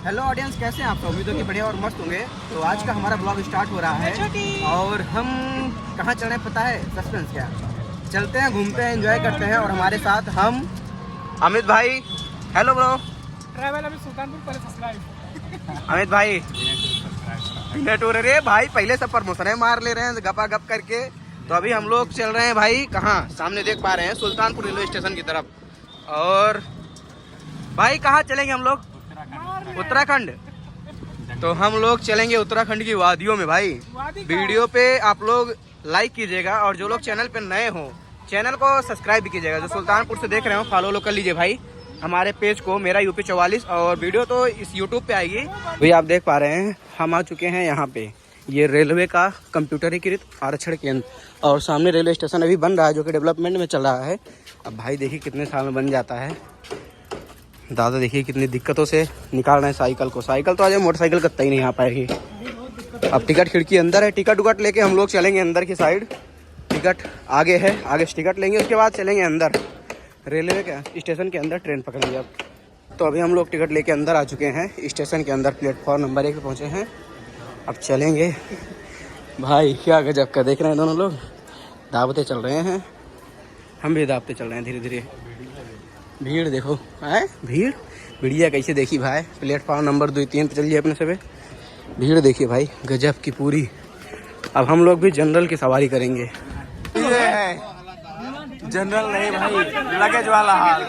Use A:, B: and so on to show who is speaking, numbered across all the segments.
A: Hello audience, कैसे हैं आप सब? उम्मीद है कि बढ़िया और मस्त होंगे। तो आज का हमारा ब्लॉग स्टार्ट हो रहा है और हम कहाँ चल रहे हैं पता है? सस्पेंस क्या? चलते हैं, घूमते हैं, एंजॉय करते हैं और हमारे साथ हम अमित भाई। Hello bro.
B: ट्रैवल अभी सुल्तानपुर पहले सब्सक्राइब।
A: अमित भाई टूर रे भाई, पहले सब प्रमोशन मार ले रहे हैं गपा गप करके। तो अभी हम लोग चल रहे हैं भाई कहाँ, सामने देख पा रहे हैं सुल्तानपुर रेलवे स्टेशन की तरफ। और भाई कहाँ चलेंगे हम लोग? उत्तराखंड। तो हम लोग चलेंगे उत्तराखंड की वादियों में भाई। वीडियो पे आप लोग लाइक कीजिएगा और जो लोग चैनल पे नए हो चैनल को सब्सक्राइब भी कीजिएगा। जो सुल्तानपुर से देख रहे हो फॉलो कर लीजिए भाई हमारे पेज को, मेरा यूपी 44। और वीडियो तो इस यूट्यूब पे आएगी। भाई आप देख पा रहे हैं हम आ चुके हैं यहाँ पे, ये रेलवे का कंप्यूटरीकृत आरक्षण केंद्र। और सामने रेलवे स्टेशन अभी बन रहा है जो कि डेवलपमेंट में चल रहा है। अब भाई देखिए कितने साल में बन जाता है। दादा देखिए कितनी दिक्कतों से निकाल रहे हैं साइकिल को। साइकिल तो आज मोटरसाइकिल कत्ता ही नहीं आ पाएगी। अब टिकट खिड़की अंदर है, टिकट उकट लेके हम लोग चलेंगे अंदर की साइड। टिकट आगे है, आगे से टिकट लेंगे, उसके बाद चलेंगे अंदर रेलवे के स्टेशन के अंदर, ट्रेन पकड़ेंगे। अब तो अभी हम लोग टिकट लेके अंदर आ चुके हैं स्टेशन के अंदर, प्लेटफॉर्म नंबर 1 पे पहुँचे हैं। अब चलेंगे भाई, क्या गजब का देख रहे हैं दोनों लोग, दावते चल रहे हैं, हम भी दावते चल रहे हैं धीरे धीरे। भीड़ देखो है, भीड़िया कैसे देखी भाई, प्लेटफॉर्म नंबर 2-3 पे चलिए अपने से। भीड़ देखिए भाई गजब की पूरी। अब हम लोग भी जनरल की सवारी करेंगे। ये है जनरल नहीं भाई, लगेज वाला हाल।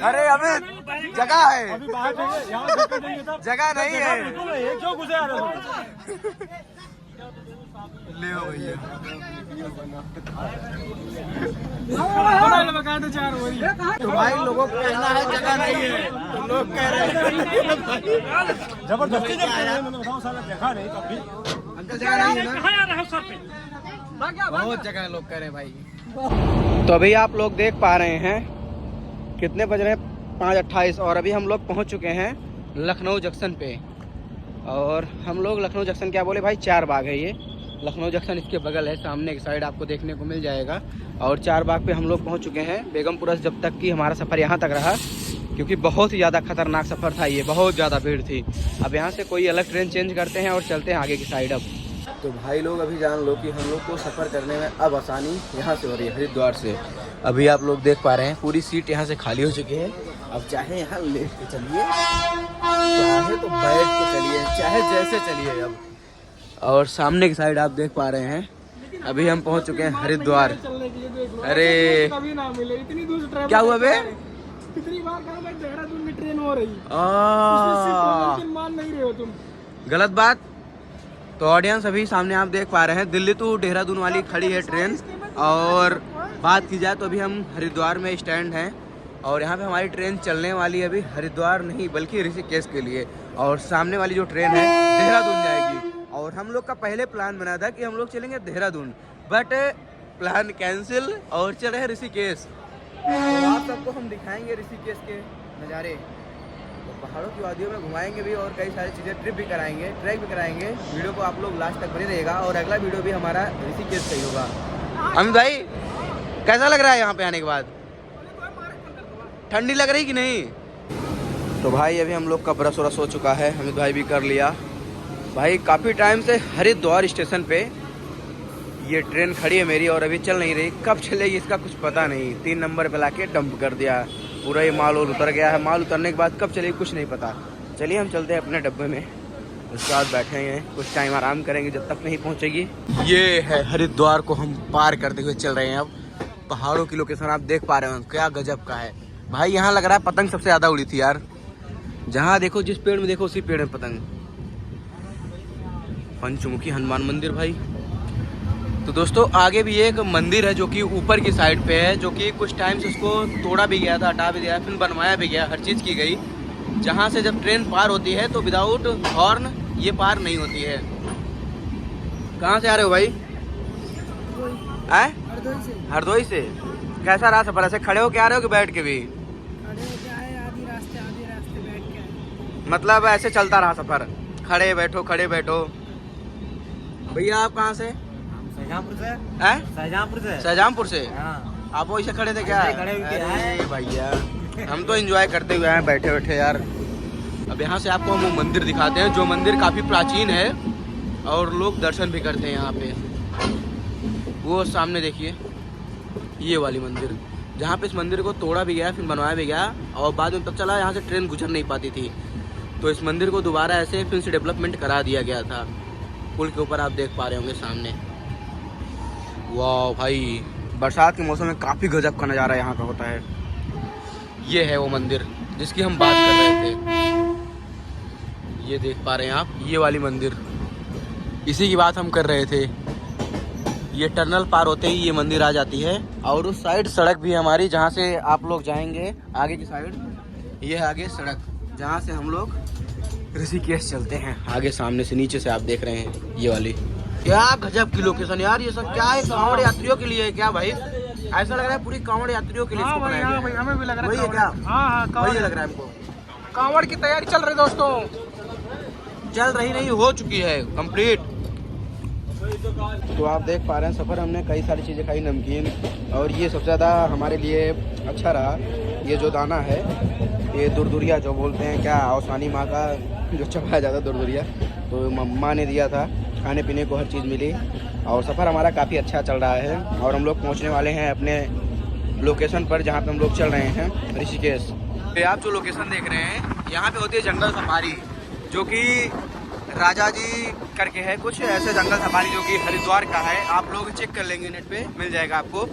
A: अरे अमित जगह है, जगह नहीं है। ले भैया तो भाई लोगों को कहना है जगह नहीं है, तो लोग कह रहे हैं
B: जबरदस्ती देखा नहीं कभी।
A: अंकल जगह नहीं है ना? बहुत जगह लोग कह रहे हैं भाई। तो अभी आप लोग देख पा रहे हैं कितने बज रहे हैं, 5:28। और अभी हम लोग पहुंच चुके हैं लखनऊ जंक्शन पे। और हम लोग लखनऊ जंक्शन क्या बोले भाई, 4 बाग है ये लखनऊ जंक्शन, इसके बगल है, सामने की साइड आपको देखने को मिल जाएगा। और 4 बाग पे हम लोग पहुंच चुके हैं बेगमपुरा से। जब तक कि हमारा सफ़र यहाँ तक रहा, क्योंकि बहुत ही ज़्यादा खतरनाक सफ़र था ये, बहुत ज़्यादा भीड़ थी। अब यहाँ से कोई अलग ट्रेन चेंज करते हैं और चलते हैं आगे की साइड। अब तो भाई लोग अभी जान लो कि हम लोग को सफ़र करने में अब आसानी यहाँ से हो रही है, हरिद्वार से। अभी आप लोग देख पा रहे हैं पूरी सीट यहाँ से खाली हो चुकी है। अब चाहे यहाँ लेट के चलिए, चाहे तो बैठ के चलिए, चाहे जैसे चलिए। अब और सामने की साइड आप देख पा रहे हैं अभी हम पहुँच चुके हैं हरिद्वार। अरे
B: इतनी दूर से
A: क्या हुआ बे?
B: कितनी बार कहा मैं, देहरादून में ट्रेन हो रही, मान नहीं रहे हो तुम।
A: गलत बात। तो ऑडियंस अभी सामने आप देख पा रहे हैं दिल्ली टू देहरादून वाली खड़ी है ट्रेन। और बात की जाए तो अभी हम हरिद्वार में स्टैंड हैं और यहाँ पे हमारी ट्रेन चलने वाली है अभी हरिद्वार नहीं बल्कि ऋषिकेश के लिए। और सामने वाली जो ट्रेन है देहरादून जाएगी। और हम लोग का पहले प्लान बना था कि हम लोग चलेंगे देहरादून, बट प्लान कैंसिल और चले हैं ऋषिकेश। तो आप सबको हम दिखाएंगे ऋषिकेश के नज़ारे, तो पहाड़ों की वादियों में घुमाएंगे भी और कई सारी चीज़ें, ट्रिप भी कराएंगे, ट्रैक भी कराएंगे। वीडियो को आप लोग लास्ट तक बने रहेगा और अगला वीडियो भी हमारा ऋषिकेश का ही होगा। अमित भाई कैसा लग रहा है यहाँ पे आने के बाद? ठंडी लग रही कि नहीं? तो भाई अभी हम लोग का ब्रश व्रश हो चुका है, अमित भाई भी कर लिया। भाई काफ़ी टाइम से हरिद्वार स्टेशन पे ये ट्रेन खड़ी है मेरी और अभी चल नहीं रही, कब चलेगी इसका कुछ पता नहीं। 3 नंबर पे लाके डंप कर दिया, पूरा ये माल उतर गया है। माल उतरने के बाद कब चलेगी कुछ नहीं पता। चलिए हम चलते हैं अपने डब्बे में, उसके बाद बैठेंगे कुछ टाइम आराम करेंगे जब तक नहीं पहुंचेगी। ये है हरिद्वार को हम पार करते हुए चल रहे हैं। अब पहाड़ों की लोकेशन आप देख पा रहे हो, क्या गजब का है भाई। यहाँ लग रहा है पतंग सबसे ज़्यादा उड़ी थी यार। जहाँ देखो जिस पेड़ में देखो उसी पेड़ में पतंग। पंचमुखी हनुमान मंदिर भाई। तो दोस्तों आगे भी एक मंदिर है जो कि ऊपर की साइड पे है, जो कि कुछ टाइम से उसको तोड़ा भी गया था, हटा भी गया, फिर बनवाया भी गया, हर चीज़ की गई। जहाँ से जब ट्रेन पार होती है तो विदाउट हॉर्न ये पार नहीं होती है। कहाँ से आ रहे हो भाई? हरदोई से। कैसा रहा सफर? ऐसे खड़े हो के आ रहे हो कि बैठ के भी?
B: आधे रास्ते बैठ के।
A: मतलब ऐसे चलता रहा सफर, खड़े बैठो खड़े बैठो। भैया आप कहाँ से?
B: शाहजहांपुर से।
A: शाहजहांपुर से।
B: हाँ।
A: आप वैसे खड़े थे क्या?
B: खड़े हुए
A: अरे भैया हम तो एंजॉय करते हुए आए बैठे बैठे यार। अब यहाँ से आपको हम वो मंदिर दिखाते हैं, जो मंदिर काफ़ी प्राचीन है और लोग दर्शन भी करते हैं यहाँ पे। वो सामने देखिए, ये वाली मंदिर, जहाँ पे इस मंदिर को तोड़ा भी गया, फिर बनवाया भी गया, और बाद में पता चला यहाँ से ट्रेन गुजर नहीं पाती थी, तो इस मंदिर को दोबारा ऐसे फिर से डेवलपमेंट करा दिया गया था। पुल के ऊपर आप देख पा रहे होंगे सामने। वाह भाई, बरसात के मौसम में काफ़ी गजब का नज़ारा यहाँ का होता है। ये है वो मंदिर जिसकी हम बात कर रहे थे, ये देख पा रहे हैं आप, ये वाली मंदिर, इसी की बात हम कर रहे थे। ये टनल पार होते ही ये मंदिर आ जाती है, और उस साइड सड़क भी है हमारी, जहाँ से आप लोग जाएंगे आगे की साइड। ये है आगे सड़क जहाँ से हम लोग ऋषिकेश चलते हैं। आगे सामने से, नीचे से आप देख रहे हैं ये वाली। क्या गजब की लोकेशन यार, ये सब क्या है, कांवड़ यात्रियों के लिए है क्या भाई? ऐसा लग रहा है पूरी कांवड़ यात्रियों के लिए इसको बनाया गया है।
B: हमें भी लग रहा है
A: वही है क्या?
B: हाँ,
A: वही लग रहा है हमको।
B: कांवड़ की तैयारी चल रही दोस्तों,
A: चल रही नहीं, हो चुकी है कंप्लीट। तो आप देख पा रहे हैं सफ़र हमने कई सारी चीज़ें खाई, नमकीन, और ये सबसे ज़्यादा हमारे लिए अच्छा रहा, ये जो दाना है, ये दुरदुरिया जो बोलते हैं, क्या औसानी माँ का जो चबाया जाता है दुरदुरिया, तो मम्मा ने दिया था। खाने पीने को हर चीज़ मिली, और सफ़र हमारा काफ़ी अच्छा चल रहा है, और हम लोग पहुँचने वाले हैं अपने लोकेशन पर, जहाँ पे हम लोग चल रहे हैं, ऋषिकेश। तो आप जो लोकेशन देख रहे हैं, यहाँ पे होती है जंगल सफारी, जो कि राजा जी करके है कुछ ऐसे जंगल सफारी, जो कि हरिद्वार का है। आप लोग चेक कर लेंगे, नेट पे मिल जाएगा आपको।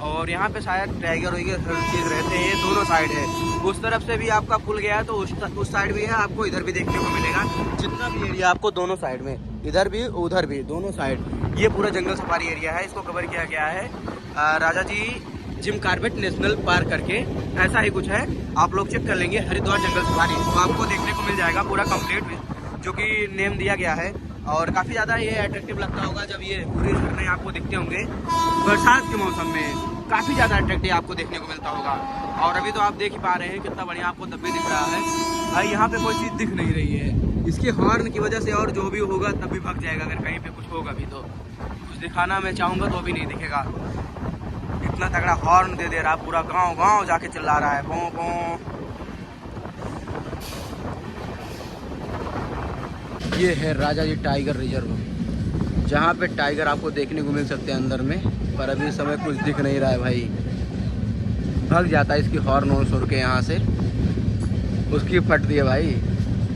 A: और यहाँ पे शायद टाइगर वाइगर हर चीज़ रहते हैं, दोनों साइड है। उस तरफ से भी आपका पुल गया है तो उस साइड भी है, आपको इधर भी देखने को मिलेगा। जितना भी एरिया आपको दोनों साइड में, इधर भी उधर भी, दोनों साइड ये पूरा जंगल सफारी एरिया है। इसको कवर किया गया है राजा जी जिम कॉर्बेट नेशनल पार्क करके, ऐसा ही कुछ है। आप लोग चेक कर लेंगे, हरिद्वार जंगल सफारी, तो आपको देखने को मिल जाएगा पूरा कंप्लीट, जो कि नेम दिया गया है। और काफ़ी ज़्यादा ये अट्रैक्टिव लगता होगा जब ये पूरे झरने आपको दिखते होंगे बरसात के मौसम में, काफ़ी ज़्यादा अट्रैक्टिव आपको देखने को मिलता होगा। और अभी तो आप देख ही पा रहे हैं कितना बढ़िया आपको तब भी दिख रहा है भाई। यहाँ पे कोई चीज़ दिख नहीं रही है, इसके हॉर्न की वजह से, और जो भी होगा तब भी भाग जाएगा अगर कहीं पे कुछ होगा भी तो। कुछ दिखाना मैं चाहूँगा तो भी नहीं दिखेगा, इतना तगड़ा हॉर्न दे रहा, पूरा गाँव जाके चिल्ला रहा है, पों पों। ये है राजा जी टाइगर रिजर्व, जहाँ पे टाइगर आपको देखने को मिल सकते हैं अंदर में, पर अभी समय कुछ दिख नहीं रहा है भाई। भाग जाता है इसकी हॉर्न और सुर के, यहाँ से उसकी फटती है भाई,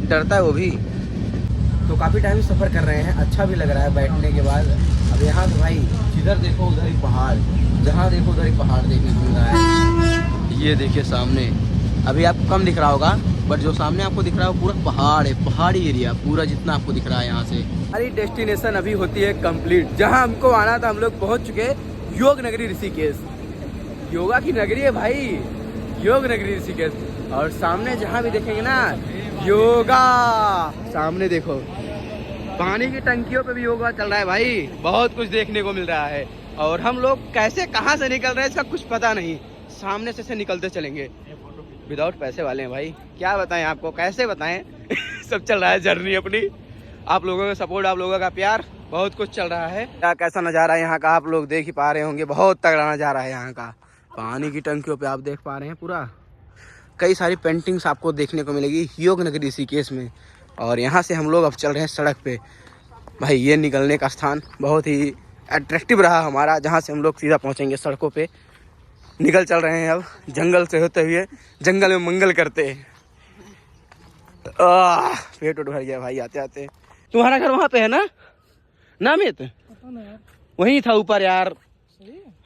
A: डरता है वो भी। तो काफ़ी टाइम सफ़र कर रहे हैं, अच्छा भी लग रहा है बैठने के बाद। अब यहाँ से भाई जिधर देखो उधर ही पहाड़, जहाँ देखो उधर ही पहाड़ देखने को मिल रहा है। ये देखिए सामने, अभी आपको कम दिख रहा होगा, बट जो सामने आपको दिख रहा है वो पूरा पहाड़ है, पहाड़ी एरिया पूरा जितना आपको दिख रहा है यहाँ से। हमारी डेस्टिनेशन अभी होती है कंप्लीट, जहाँ हमको आना था हम लोग पहुँच चुके, योग नगरी ऋषिकेश। योगा की नगरी है भाई, योग नगरी ऋषिकेश। और सामने जहाँ भी देखेंगे ना योगा, सामने देखो पानी की टंकियों पे भी योगा चल रहा है भाई, बहुत कुछ देखने को मिल रहा है। और हम लोग कैसे कहाँ से निकल रहे हैं इसका कुछ पता नहीं, सामने से निकलते चलेंगे। विदाउट पैसे वाले हैं भाई, क्या बताएं आपको, कैसे बताएं सब चल रहा है जर्नी अपनी, आप लोगों का सपोर्ट, आप लोगों का प्यार, बहुत कुछ चल रहा है। क्या कैसा नज़ारा है यहाँ का आप लोग देख ही पा रहे होंगे, बहुत तगड़ा नज़ारा है यहाँ का। पानी की टंकियों पे आप देख पा रहे हैं पूरा, कई सारी पेंटिंग्स आपको देखने को मिलेगी योग नगरी ऋषिकेश में। और यहाँ से हम लोग अब चल रहे हैं सड़क पे भाई। ये निकलने का स्थान बहुत ही अट्रैक्टिव रहा हमारा, जहाँ से हम लोग सीधा पहुँचेंगे सड़कों पे। निकल चल रहे हैं अब जंगल से होते हुए, जंगल में मंगल करते हैं। पेट उठ भर गया भाई आते आते। तुम्हारा घर वहाँ पे है ना नामित? वहीं था ऊपर यार।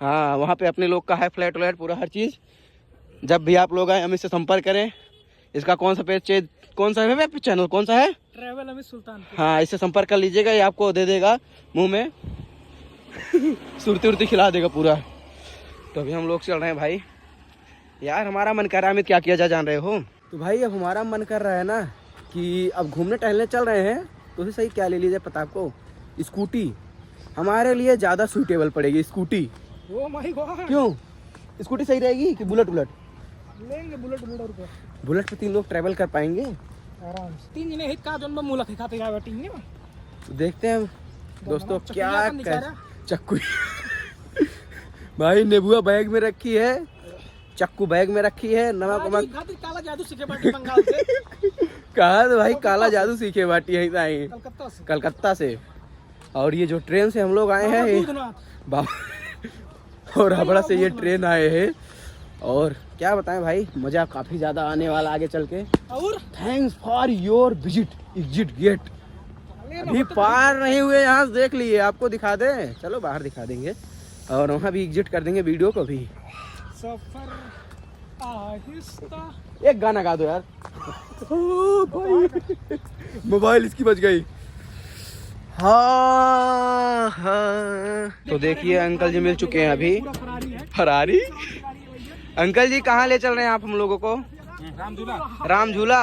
A: हाँ, वहाँ पे अपने लोग का है फ्लैट व्लैट पूरा हर चीज़। जब भी आप लोग आए हम इससे संपर्क करें। इसका कौन सा पेज, कौन सा है चैनल, कौन सा है?
B: ट्रैवल अमित सुल्तानपुर।
A: हाँ, इससे संपर्क कर लीजिएगा, ये आपको दे देगा मुंह में सुरती उर्ती खिला देगा पूरा। तो अभी हम लोग चल रहे हैं भाई। यार हमारा मन कर रहा है, अमित क्या किया जान रहे हो? तो भाई अब हमारा मन कर रहा है ना कि अब घूमने टहलने चल रहे हैं, तो उसे सही क्या ले लीजिए पता आपको? स्कूटी हमारे लिए ज़्यादा सूटेबल पड़ेगी। स्कूटी,
B: ओ माय गॉड,
A: क्यों स्कूटी सही रहेगी कि बुलेट?
B: लेंगे बुलेट और क्या?
A: बुलेट पे 3 लोग ट्रैवल कर पाएंगे
B: आराम से। 3 जने हित का जन्म मूलक खाते जा बैठेंगे।
A: तो देखते हैं दोस्तों क्या कर। चक्कू भाई नेबुआ बैग में रखी है, चक्कू बैग में रखी है, नमक वमक
B: काला जादू सीखे बंगाल से
A: कहा तो भाई काला जादू सीखे बाटी यहीं से आए
B: कलकत्ता से।
A: कलकत्ता से। और ये जो ट्रेन से हम लोग आए हैं बाबा और हावड़ा से ये ट्रेन आए हैं। और क्या बताएं भाई, मजा काफी ज्यादा आने वाला आगे चल के।
B: और
A: thanks for your visit exit gate. अभी पार नहीं हुए यहाँ से, देख लिए, आपको दिखा दें, चलो बाहर दिखा देंगे और वहाँ भी एग्जिट कर देंगे वीडियो को भी।
B: सफर आहिस्ता।
A: एक गाना गा दो यार। भाई मोबाइल इसकी बच गई। हाँ हाँ। तो देखिए अंकल जी मिल चुके हैं अभी।
B: पूरा फरारी है।
A: फरारी। अंकल जी कहाँ ले चल रहे हैं आप हम लोगों को? राम झूला।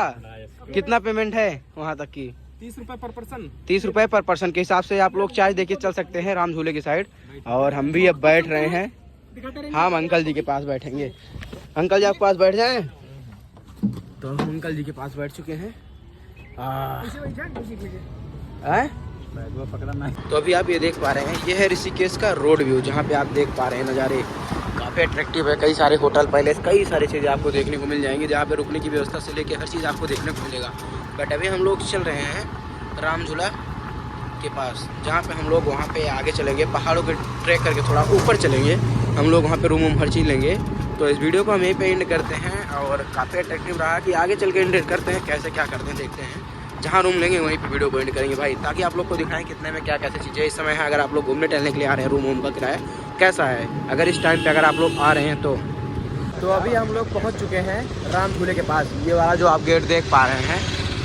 A: कितना पेमेंट है वहाँ तक की?
B: 30 रुपए पर पर्सन।
A: 30 रुपए पर पर्सन के हिसाब से आप लोग चार्ज देके चल सकते हैं राम झूले की साइड। और हम भी अब बैठ रहे हैं, हम अंकल जी के पास बैठेंगे। अंकल जी आपके पास बैठ जाएं। तो हम अंकल जी के पास बैठ चुके हैं। तो अभी आप ये देख पा रहे हैं, ये है ऋषिकेश का रोड व्यू, जहाँ पे आप देख पा रहे हैं नज़ारे काफ़ी अट्रैक्टिव है। कई सारे होटल पैलेस, कई सारी चीज़ें आपको देखने को मिल जाएंगी, जहाँ पे रुकने की व्यवस्था से लेके हर चीज़ आपको देखने को मिलेगा। बट अभी हम लोग चल रहे हैं राम झूला के पास, जहाँ पे हम लोग वहाँ पे आगे चलेंगे, पहाड़ों पे ट्रैक करके थोड़ा ऊपर चलेंगे हम लोग, वहाँ पे रूम हर चीज़ लेंगे। तो इस वीडियो को हम यहीं पे एंड करते हैं और काफ़ी अट्रैक्टिव रहा कि आगे चल के एंड करते हैं, कैसे क्या करते हैं देखते हैं। जहाँ रूम लेंगे वहीं पे वीडियो को एंड करेंगे भाई, ताकि आप लोग को दिखाएं कितने में क्या कैसे चीज़ें इस समय है। अगर आप लोग घूमने टहलने के लिए आ रहे हैं, रूम का किराया कैसा है अगर इस टाइम पे अगर आप लोग आ रहे हैं तो अभी हम लोग पहुँच चुके हैं राम झूले के पास। ये वाला जो आप गेट देख पा रहे हैं,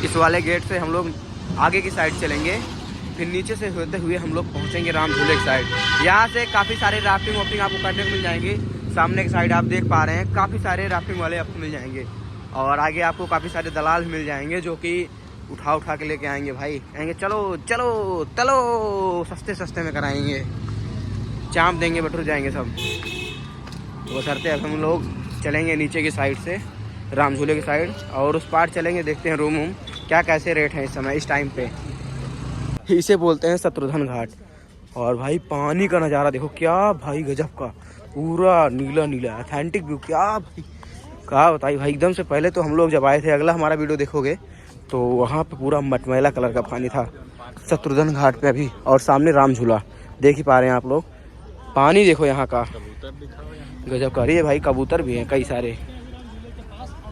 A: इस वाले गेट से हम लोग आगे की साइड चलेंगे, फिर नीचे से होते हुए हम लोग पहुँचेंगे राम झूले की साइड। यहाँ से काफ़ी सारे राफ्टिंग वाफ्टिंग आपको करने को मिल जाएंगे। सामने की साइड आप देख पा रहे हैं काफ़ी सारे राफ्टिंग वाले आपको मिल जाएंगे, और आगे आपको काफ़ी सारे दलाल मिल जाएंगे जो कि उठा के लेके आएंगे भाई, कहेंगे चलो चलो चलो, सस्ते सस्ते में कराएंगे, चाँप देंगे, बटुर जाएंगे सब। वो सरते अब हम लोग चलेंगे नीचे की साइड से राम झूले की साइड, और उस पार चलेंगे, देखते हैं रूम क्या कैसे रेट है इस समय इस टाइम पे। इसे बोलते हैं शत्रुघ्न घाट। और भाई पानी का नज़ारा देखो क्या भाई, गजब का, पूरा नीला नीला ऑथेंटिक व्यू। क्या भाई क्या बताइए भाई, एकदम से पहले तो हम लोग जब आए थे, अगला हमारा वीडियो देखोगे तो वहाँ पे पूरा मटमैला कलर का पानी था शत्रुघ्न घाट पे अभी, और सामने राम झूला देख ही पा रहे हैं आप लोग। पानी देखो यहाँ का गजब का। अरे भाई कबूतर भी हैं कई सारे।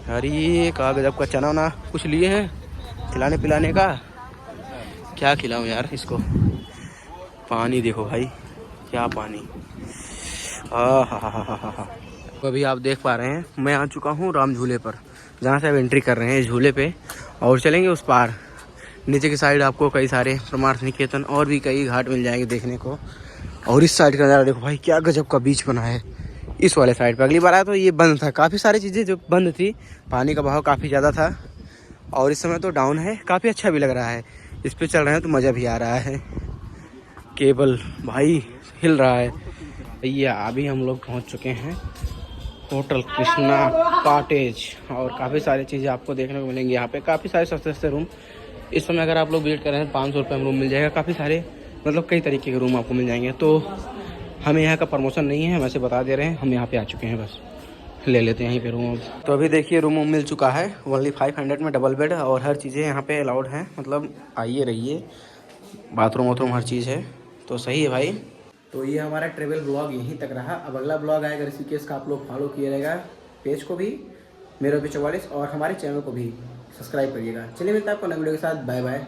A: अरे का गजब का। चना वना कुछ लिए हैं खिलाने पिलाने का? क्या खिलाऊं यार इसको। पानी देखो भाई क्या पानी। हा। तो अभी आप देख पा रहे हैं मैं आ चुका हूँ राम झूले पर, जहाँ से आप एंट्री कर रहे हैं इस झूले पे, और चलेंगे उस पार नीचे की साइड। आपको कई सारे परमार्थ निकेतन और भी कई घाट मिल जाएंगे देखने को। और इस साइड का नज़ारा देखो भाई क्या गजब का बीच बना है। इस वाले साइड पर अगली बार आया तो ये बंद था, काफ़ी सारी चीज़ें जो बंद थी, पानी का बहाव काफ़ी ज़्यादा था, और इस समय तो डाउन है। काफ़ी अच्छा भी लग रहा है, इस पर चल रहे हैं तो मज़ा भी आ रहा है। केबल भाई हिल रहा है। भैया अभी हम लोग पहुँच चुके हैं होटल कृष्णा कॉटेज, और काफ़ी सारी चीज़ें आपको देखने को मिलेंगी यहाँ पे। काफ़ी सारे सस्ते सस्ते रूम इस समय अगर आप लोग विजिट कर रहे हैं 500 रुपये में रूम मिल जाएगा। काफ़ी सारे मतलब कई तरीके के रूम आपको मिल जाएंगे। तो हमें यहाँ का प्रमोशन नहीं है, वैसे बता दे रहे हैं, हम यहाँ पे आ चुके हैं, बस ले लेते हैं यहीं पे रूम। तो अभी देखिए रूम मिल चुका है ओनली 500 में, डबल बेड, और हर चीज़ें यहाँ पे अलाउड हैं, मतलब आइए रहिए, बाथरूम वाथरूम हर चीज़ है, तो सही है भाई। तो ये हमारा ट्रेवल ब्लॉग यहीं तक रहा। अब अगला ब्लॉग आएगा ऋषिकेश का, आप लोग फॉलो किया रहेगा पेज को भी, मेरा भी 44, और हमारे चैनल को भी सब्सक्राइब करिएगा। चलिए मिलता है आपको नए वीडियो के साथ, बाय बाय।